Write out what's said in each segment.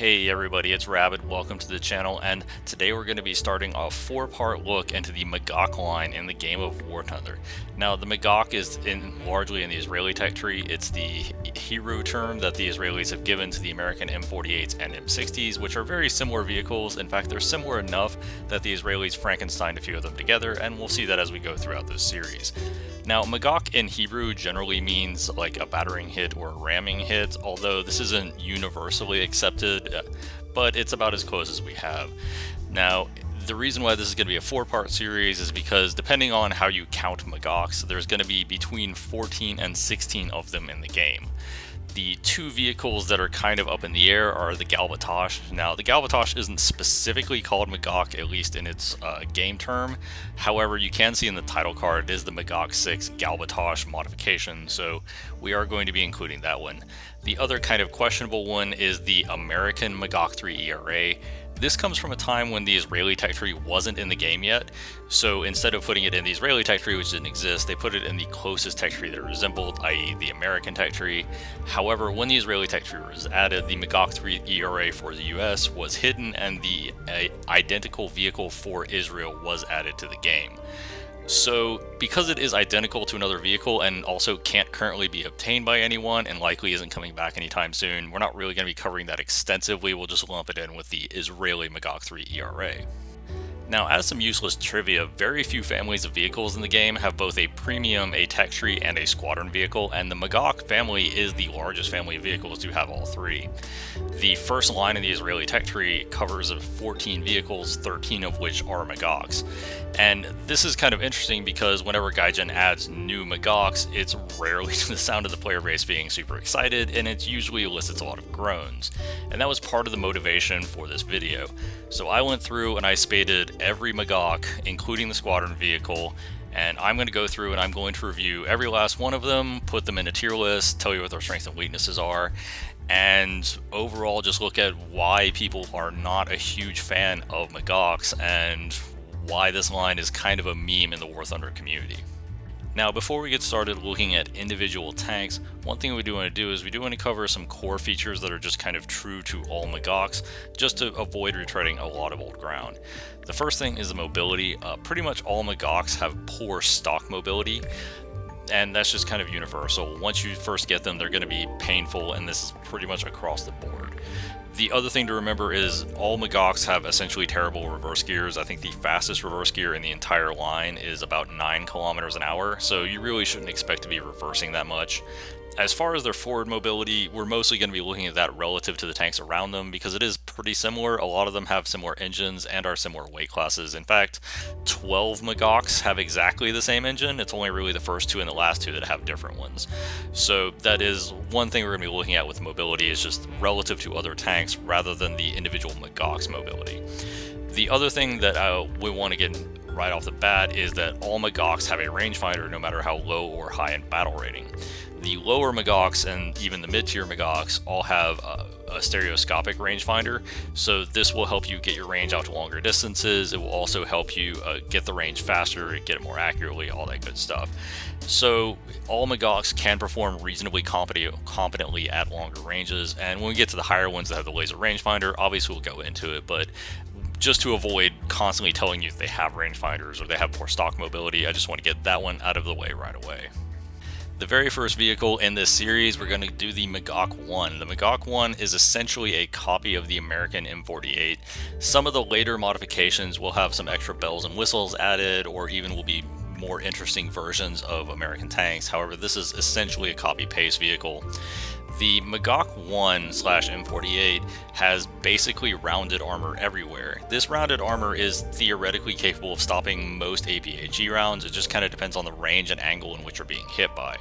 Hey everybody, it's Rabbit. Welcome to the channel, and today we're going to be starting a four-part look into the Magach line in the game of War Thunder. Now, the Magach is largely in the Israeli tech tree. It's the Hebrew term that the Israelis have given to the American M48s and M60s, which are very similar vehicles. In fact, they're similar enough that the Israelis Frankensteined a few of them together, and we'll see that as we go throughout this series. Now, Magach in Hebrew generally means like a battering hit or a ramming hit, although this isn't universally accepted, but it's about as close as we have. Now, the reason why this is going to be a four-part series is because depending on how you count Magachs, there's going to be between 14 and 16 of them in the game. The two vehicles that are kind of up in the air are the Galbatosh. Now, the Galbatosh isn't specifically called Magach, at least in its game term. However, you can see in the title card, it is the Magog II Galbatosh modification, so we are going to be including that one. The other kind of questionable one is the American Magog III ERA. This comes from a time when the Israeli tech tree wasn't in the game yet, so instead of putting it in the Israeli tech tree, which didn't exist, they put it in the closest tech tree that it resembled, i.e. the American tech tree. However, when the Israeli tech tree was added, the Magog III ERA for the US was hidden, and the identical vehicle for Israel was added to the game. So, because it is identical to another vehicle and also can't currently be obtained by anyone and likely isn't coming back anytime soon, we're not really going to be covering that extensively. We'll just lump it in with the Israeli Magog III ERA. Now, as some useless trivia, very few families of vehicles in the game have both a premium, a tech tree, and a squadron vehicle, and the Magach family is the largest family of vehicles to have all three. The first line in the Israeli tech tree covers 14 vehicles, 13 of which are Magachs. And this is kind of interesting because whenever Gaijin adds new Magachs, it's rarely to the sound of the player base being super excited, and it usually elicits a lot of groans. And that was part of the motivation for this video. So I went through and I spaded every Magach, including the squadron vehicle, and I'm going to go through and I'm going to review every last one of them, put them in a tier list, tell you what their strengths and weaknesses are, and overall just look at why people are not a huge fan of Magachs and why this line is kind of a meme in the War Thunder community. Now, before we get started looking at individual tanks, one thing we do want to do is we do want to cover some core features that are just kind of true to all Magachs, just to avoid retreading a lot of old ground. The first thing is the mobility. Pretty much all Magachs have poor stock mobility, and that's just kind of universal. Once you first get them, they're going to be painful, and this is pretty much across the board. The other thing to remember is all Magachs have essentially terrible reverse gears. I think the fastest reverse gear in the entire line is about 9 kilometers an hour, so you really shouldn't expect to be reversing that much. As far as their forward mobility, we're mostly going to be looking at that relative to the tanks around them because it is pretty similar. A lot of them have similar engines and are similar weight classes. In fact, 12 Magachs have exactly the same engine. It's only really the first two and the last two that have different ones. So that is one thing we're going to be looking at with mobility, is just relative to other tanks rather than the individual Magach's mobility. The other thing that we want to get right off the bat is that all Magachs have a rangefinder no matter how low or high in battle rating. The lower Magachs and even the mid-tier Magachs all have a stereoscopic rangefinder, so this will help you get your range out to longer distances. It will also help you get the range faster, get it more accurately, all that good stuff. So all Magachs can perform reasonably competently at longer ranges, and when we get to the higher ones that have the laser rangefinder, obviously we'll go into it, but just to avoid constantly telling you they have rangefinders or they have poor stock mobility, I just want to get that one out of the way right away. The very first vehicle in this series, we're going to do the Magach I. The Magach I is essentially a copy of the American M48. Some of the later modifications will have some extra bells and whistles added, or even will be more interesting versions of American tanks. However, this is essentially a copy-paste vehicle. The Magach I/M48 has basically rounded armor everywhere. This rounded armor is theoretically capable of stopping most APHE rounds. It just kind of depends on the range and angle in which you're being hit by.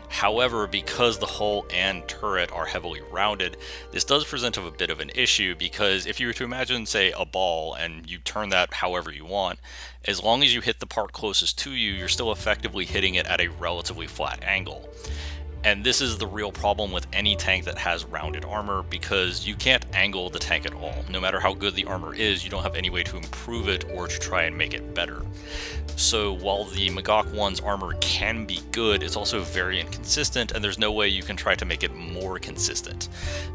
However, because the hull and turret are heavily rounded, this does present a bit of an issue, because if you were to imagine, say, a ball and you turn that however you want, as long as you hit the part closest to you, you're still effectively hitting it at a relatively flat angle. And this is the real problem with any tank that has rounded armor, because you can't angle the tank at all. No matter how good the armor is, you don't have any way to improve it or to try and make it better. So while the Magog I's armor can be good, it's also very inconsistent, and there's no way you can try to make it more consistent.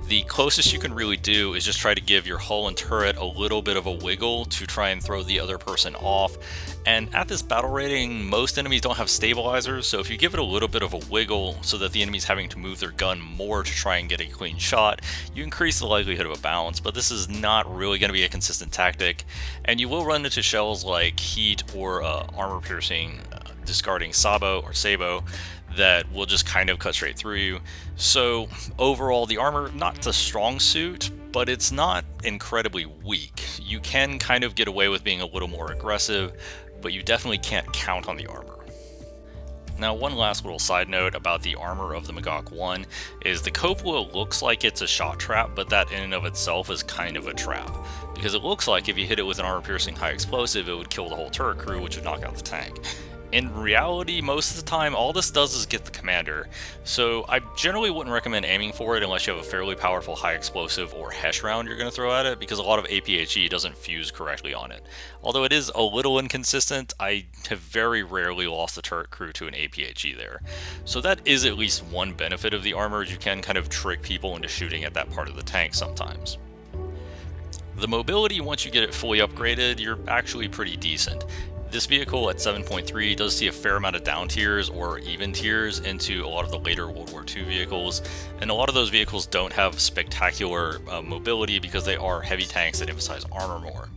The closest you can really do is just try to give your hull and turret a little bit of a wiggle to try and throw the other person off. And at this battle rating, most enemies don't have stabilizers, so if you give it a little bit of a wiggle so that the enemy's having to move their gun more to try and get a clean shot, you increase the likelihood of a bounce, but this is not really going to be a consistent tactic, and you will run into shells like heat or armor-piercing discarding Sabo that will just kind of cut straight through you. So overall, the armor, not the strong suit, but it's not incredibly weak. You can kind of get away with being a little more aggressive, but you definitely can't count on the armor. Now, one last little side note about the armor of the Magog I is the cupola looks like it's a shot trap, but that in and of itself is kind of a trap, because it looks like if you hit it with an armor-piercing high explosive, it would kill the whole turret crew, which would knock out the tank. In reality, most of the time, all this does is get the commander, so I generally wouldn't recommend aiming for it unless you have a fairly powerful high explosive or HESH round you're going to throw at it, because a lot of APHE doesn't fuse correctly on it. Although it is a little inconsistent, I have very rarely lost the turret crew to an APHE there. So that is at least one benefit of the armor, is you can kind of trick people into shooting at that part of the tank sometimes. The mobility, once you get it fully upgraded, you're actually pretty decent. This vehicle at 7.3 does see a fair amount of down tiers or even tiers into a lot of the later World War II vehicles, and a lot of those vehicles don't have spectacular mobility because they are heavy tanks that emphasize armor more.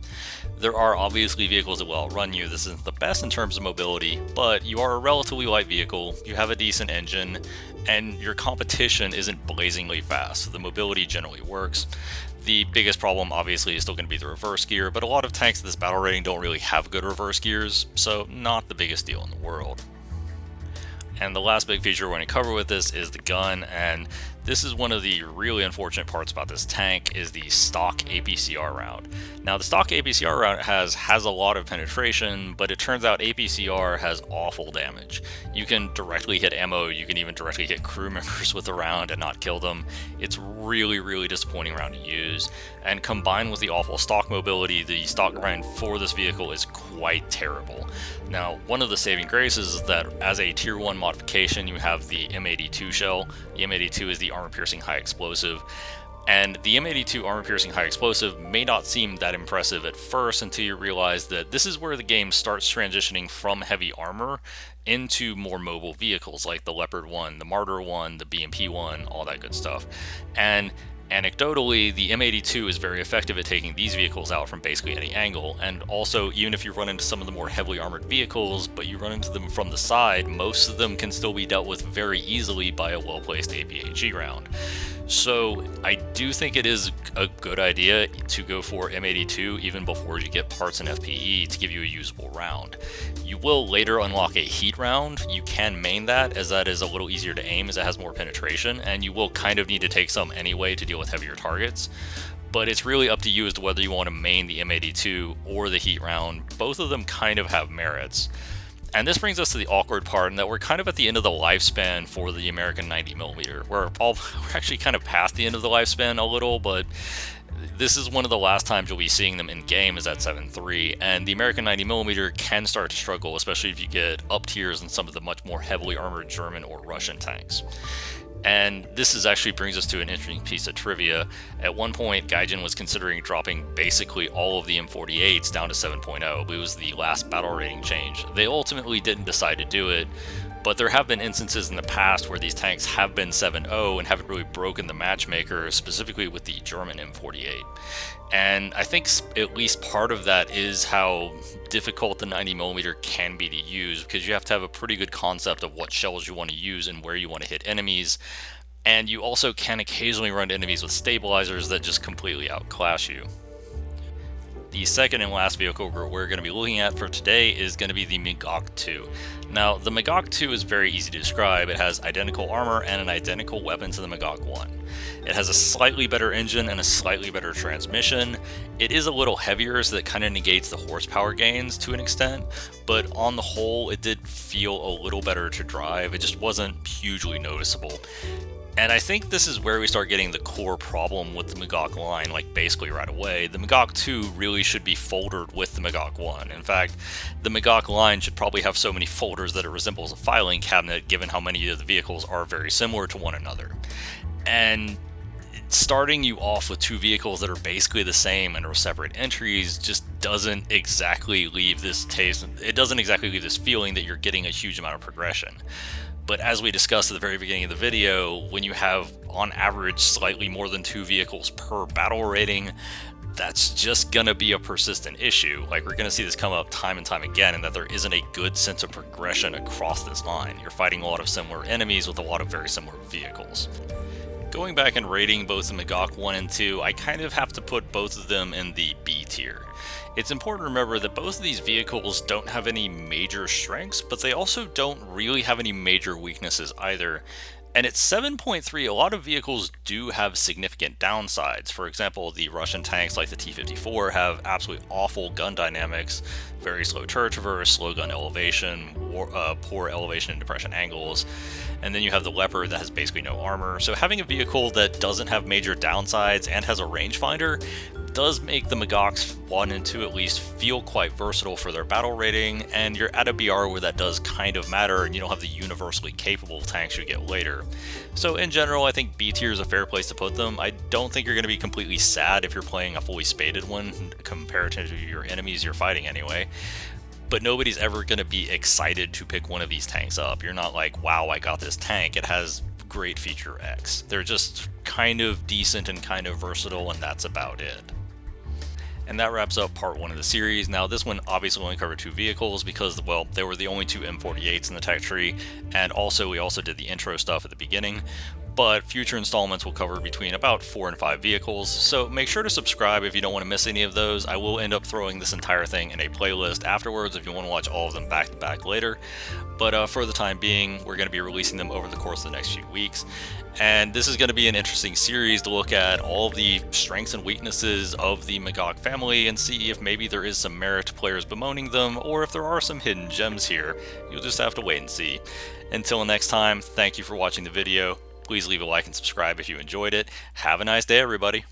There are obviously vehicles that will outrun you. This isn't the best in terms of mobility, but you are a relatively light vehicle, you have a decent engine, and your competition isn't blazingly fast, so the mobility generally works. The biggest problem obviously is still going to be the reverse gear, but a lot of tanks at this battle rating don't really have good reverse gears, so not the biggest deal in the world. And the last big feature we're going to cover with this is the gun, and this is one of the really unfortunate parts about this tank, is the stock APCR round. Now, the stock APCR round has a lot of penetration, but it turns out APCR has awful damage. You can directly hit ammo, you can even directly hit crew members with the round and not kill them. It's really disappointing round to use, and combined with the awful stock mobility, the stock grind for this vehicle is quite terrible. Now, one of the saving graces is that as a tier 1 modification, you have the M82 shell. The M82 is the armor-piercing high explosive, and the M82 armor-piercing high explosive may not seem that impressive at first until you realize that this is where the game starts transitioning from heavy armor into more mobile vehicles like the Leopard 1, the Martyr 1, the BMP 1, all that good stuff. And anecdotally, the M82 is very effective at taking these vehicles out from basically any angle, and also even if you run into some of the more heavily armored vehicles, but you run into them from the side, most of them can still be dealt with very easily by a well-placed APHE round. So I do think it is a good idea to go for M82 even before you get parts and FPE to give you a usable round. You will later unlock a heat round. You can main that, as that is a little easier to aim as it has more penetration, and you will kind of need to take some anyway to deal with heavier targets. But it's really up to you as to whether you want to main the M82 or the heat round. Both of them kind of have merits. And this brings us to the awkward part, in that we're kind of at the end of the lifespan for the American 90mm. We're actually kind of past the end of the lifespan a little, but this is one of the last times you'll be seeing them in game is at 7.3, and the American 90mm can start to struggle, especially if you get up tiers in some of the much more heavily armored German or Russian tanks. And this actually brings us to an interesting piece of trivia. At one point, Gaijin was considering dropping basically all of the M48s down to 7.0. It was the last battle rating change. They ultimately didn't decide to do it, but there have been instances in the past where these tanks have been 7.0 and haven't really broken the matchmaker, specifically with the German M48. And I think at least part of that is how difficult the 90mm can be to use, because you have to have a pretty good concept of what shells you want to use and where you want to hit enemies. And you also can occasionally run into enemies with stabilizers that just completely outclass you. The second and last vehicle we're going to be looking at for today is going to be the Magog II. Now, the Magog II is very easy to describe. It has identical armor and an identical weapon to the Magog I. It has a slightly better engine and a slightly better transmission. It is a little heavier, so that kind of negates the horsepower gains to an extent, but on the whole, it did feel a little better to drive. It just wasn't hugely noticeable. And I think this is where we start getting the core problem with the Magog line, like basically right away. The Magog II really should be foldered with the Magog I. In fact, the Magog line should probably have so many folders that it resembles a filing cabinet, given how many of the vehicles are very similar to one another. And starting you off with two vehicles that are basically the same and are separate entries just doesn't exactly leave this taste, it doesn't exactly leave this feeling that you're getting a huge amount of progression. But as we discussed at the very beginning of the video, when you have on average slightly more than two vehicles per battle rating, that's just gonna be a persistent issue. Like, we're gonna see this come up time and time again, and that there isn't a good sense of progression across this line. You're fighting a lot of similar enemies with a lot of very similar vehicles. Going back and rating both the Magog 1 and 2, I kind of have to put both of them in the B tier. It's important to remember that both of these vehicles don't have any major strengths, but they also don't really have any major weaknesses either. And at 7.3, a lot of vehicles do have significant downsides. For example, the Russian tanks like the T-54 have absolutely awful gun dynamics, very slow turret traverse, slow gun elevation, poor elevation and depression angles. And then you have the Leopard that has basically no armor. So having a vehicle that doesn't have major downsides and has a rangefinder does make the Magogs 1 and 2 at least feel quite versatile for their battle rating, and you're at a BR where that does kind of matter, and you don't have the universally capable tanks you get later. So in general, I think B tier is a fair place to put them. I don't think you're going to be completely sad if you're playing a fully spaded one compared to your enemies you're fighting anyway. But nobody's ever going to be excited to pick one of these tanks up. You're not like, wow, I got this tank. It has great feature X. They're just kind of decent and kind of versatile, and that's about it. And that wraps up part 1 of the series. Now, this one obviously only covered 2 vehicles because, well, they were the only 2 M48s in the tech tree, and also we also did the intro stuff at the beginning. But future installments will cover between about 4 and 5 vehicles, so make sure to subscribe if you don't want to miss any of those. I will end up throwing this entire thing in a playlist afterwards if you want to watch all of them back to back later. But for the time being, we're going to be releasing them over the course of the next few weeks. And this is going to be an interesting series to look at all of the strengths and weaknesses of the Magog family and see if maybe there is some merit to players bemoaning them, or if there are some hidden gems here. You'll just have to wait and see. Until next time, thank you for watching the video. Please leave a like and subscribe if you enjoyed it. Have a nice day, everybody.